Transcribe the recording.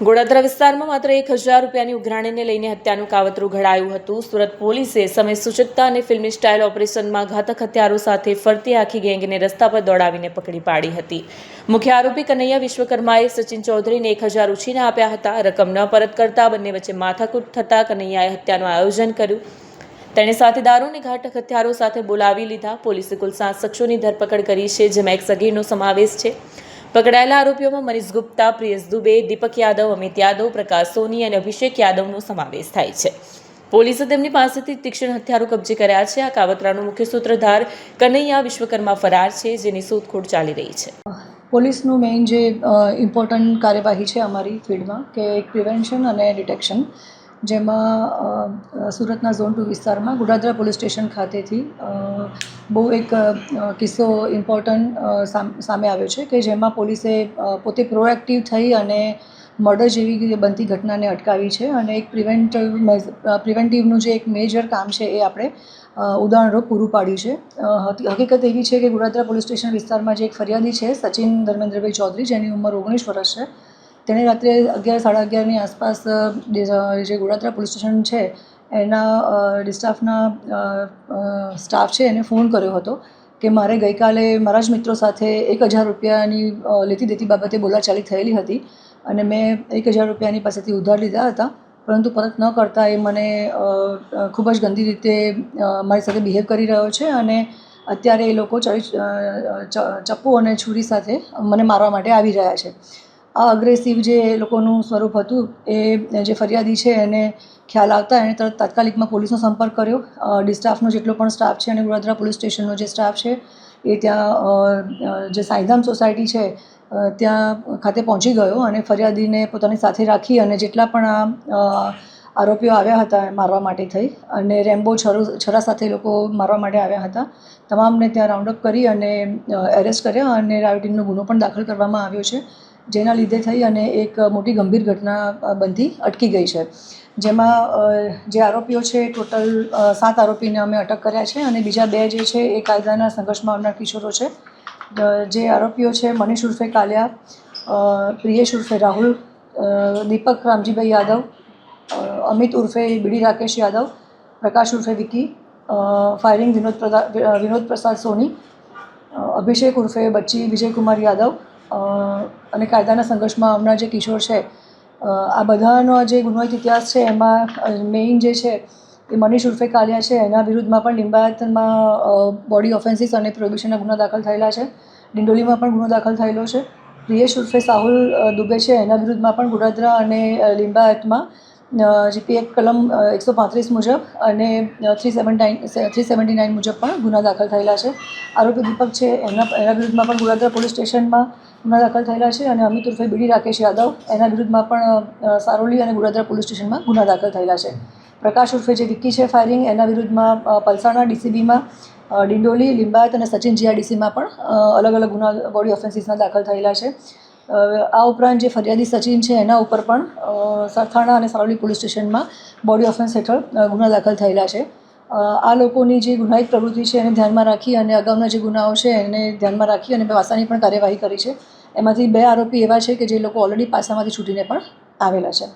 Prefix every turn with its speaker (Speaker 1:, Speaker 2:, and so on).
Speaker 1: ગોડાદરા વિસ્તારમાં માત્ર 1000 રૂપિયાની ઉઘરાણીને લઈને હત્યાનું કાવતરું ઘડાયું હતું. સુરત પોલીસે સમય સૂચકતા અને ફિલ્મી સ્ટાઇલ ઓપરેશનમાં ઘાતક હથિયારો સાથે ફરતી આખી ગેંગને રસ્તા પર દોડાવીને પકડી પાડી હતી. મુખ્ય આરોપી કનૈયા વિશ્વકર્માએ સચિન ચૌધરીને 1000 ઉછીના આપ્યા હતા. રકમ ન પરત કરતા બંને વચ્ચે માથાકૂટ થતા કનૈયાએ હત્યાનું આયોજન કર્યું. તેણે સાથીદારોને ઘાતક હથિયારો સાથે બોલાવી લીધા. પોલીસે કુલ 7 શખ્સોની ધરપકડ કરી છે, જેમાં એક સગીરનો સમાવેશ છે. પકડાયેલા આરોપીઓમાં મનીષ ગુપ્તા, પ્રિયેશ દુબે, દીપક યાદવ, અમિત યાદવ, પ્રકાશ સોની અને અભિષેક યાદવનો સમાવેશ થાય છે. પોલીસે તેમની પાસેથી તીક્ષ્ણ હથિયારો કબજે કર્યા છે. આ કાવતરાનો મુખ્ય સૂત્રધાર કનૈયા વિશ્વકર્મા ફરાર છે, જેની શોધખોળ ચાલી રહી છે.
Speaker 2: પોલીસનું મેઇન જે ઇમ્પોર્ટન્ટ કાર્યવાહી છે અમારી ફિલ્ડમાં કે એક પ્રિવેન્શન અને ડિટેક્શન, જેમાં સુરતના ઝોન 2 વિસ્તારમાં ગોડાદરા પોલીસ સ્ટેશન ખાતેથી બહુ એક કિસ્સો ઇમ્પોર્ટન્ટ સામે આવ્યો છે કે જેમાં પોલીસે પોતે પ્રોએક્ટિવ થઈ અને મર્ડર જેવી બનતી ઘટનાને અટકાવી છે. અને એક પ્રિવેન્ટિવનું જે એક મેજર કામ છે એ આપણે ઉદાહરણરૂપ પૂરું પાડ્યું છે. હકીકત એવી છે કે ગોડાદરા પોલીસ સ્ટેશન વિસ્તારમાં જે એક ફરિયાદી છે સચિન ધર્મેન્દ્રભાઈ ચૌધરી, જેની ઉંમર 19 વર્ષ છે, તેણે રાત્રે 11, સાડા 11ની આસપાસ જે ગોડાદરા પોલીસ સ્ટેશન છે એના સ્ટાફ છે એને ફોન કર્યો હતો કે મારે ગઈકાલે મારા જ મિત્રો સાથે 1000 રૂપિયાની લેતી દેતી બાબતે બોલાચાલી થયેલી હતી અને મેં 1000 રૂપિયાની પાસેથી ઉધાર લીધા હતા, પરંતુ પરત ન કરતા એ મને ખૂબ જ ગંદી રીતે મારી સાથે બિહેવ કરી રહ્યો છે અને અત્યારે એ લોકો ચપ્પુ અને છુરી સાથે મને મારવા માટે આવી રહ્યા છે. આ અગ્રેસિવ જે લોકોનું સ્વરૂપ હતું એ જે ફરિયાદી છે એને ખ્યાલ આવતા એણે તાત્કાલિકમાં પોલીસનો સંપર્ક કર્યો. ડિસ્ટાફનો જેટલો પણ સ્ટાફ છે અને ગોડાદરા પોલીસ સ્ટેશનનો જે સ્ટાફ છે એ ત્યાં જે સાંઈધામ સોસાયટી છે ત્યાં ખાતે પહોંચી ગયો અને ફરિયાદીને પોતાની સાથે રાખી અને જેટલા પણ આરોપીઓ આવ્યા હતા મારવા માટે થઈ અને રેમ્બો છરા સાથે લોકો મારવા માટે આવ્યા હતા, તમામને ત્યાં રાઉન્ડઅપ કરી અને એરેસ્ટ કર્યા અને રાયોટિંગનો ગુનો પણ દાખલ કરવામાં આવ્યો છે, જેના લીધે થઈ અને એક મોટી ગંભીર ઘટના બનતી અટકી ગઈ છે. જેમાં જે આરોપીઓ છે ટોટલ 7 આરોપીને અમે અટક કર્યા છે અને બીજા 2 જે છે એ કાયદાના સંઘર્ષમાં આવનાર કિશોરો છે. જે આરોપીઓ છે મનીષ ઉર્ફે કાલિયા, પ્રિયેશ ઉર્ફે રાહુલ, દીપક રામજીભાઈ યાદવ, અમિત ઉર્ફે બીડી રાકેશ યાદવ, પ્રકાશ ઉર્ફે વિકી, ફાયરિંગ વિનોદ પ્રસાદ સોની, અભિષેક ઉર્ફે બચ્ચી વિજયકુમાર યાદવ અને કાયદાના સંઘર્ષમાં આવનાર જે કિશોર છે, આ બધાનો જે ગુનાહિત ઇતિહાસ છે એમાં મેઇન જે છે એ મનીષ ઉર્ફે કાલિયા છે, એના વિરુદ્ધમાં પણ લિંબાયતમાં બોડી ઓફેન્સીસ અને પ્રોહિબિશનના ગુના દાખલ થયેલા છે. ડિંડોલીમાં પણ ગુનો દાખલ થયેલો છે. પ્રિયેશ ઉર્ફે સાહુલ દુબે છે, એના વિરુદ્ધમાં પણ ગોડાદરા અને લિંબાયતમાં જીપી એક્ટ કલમ 135 મુજબ અને 379 મુજબ પણ ગુના દાખલ થયેલા છે. આરોપી દીપક છે એના વિરુદ્ધમાં પણ ગોડાદરા પોલીસ સ્ટેશનમાં ગુના દાખલ થયેલા છે અને અમિત ઉર્ફે બીડી રાકેશ યાદવ, એના વિરુદ્ધમાં પણ સારોલી અને ગોડાદરા પોલીસ સ્ટેશનમાં ગુના દાખલ થયેલા છે. પ્રકાશ ઉર્ફે જે વિકી છે ફાયરિંગ, એના વિરુદ્ધમાં પલસાણા ડીસીબીમાં, ડિંડોલી, લિંબાયત અને સચિન જીઆઈડીસીમાં પણ અલગ અલગ ગુના બોડી ઓફેન્સીસના દાખલ થયેલા છે. આ ઉપરાંત જે ફરિયાદી સચિન છે એના ઉપર પણ સરથાણા અને સારોલી પોલીસ સ્ટેશનમાં બોડી ઓફેન્સ હેઠળ ગુના દાખલ થયેલા છે. આ લોકોની જે ગુનાહિત પ્રવૃત્તિ છે એને ધ્યાનમાં રાખી અને અગાઉના જે ગુનાઓ છે એને ધ્યાનમાં રાખી અને પાસાની પણ કાર્યવાહી કરી છે. એમાંથી 2 આરોપી એવા છે કે જે લોકો ઓલરેડી પાસામાંથી છૂટીને પણ આવેલા છે.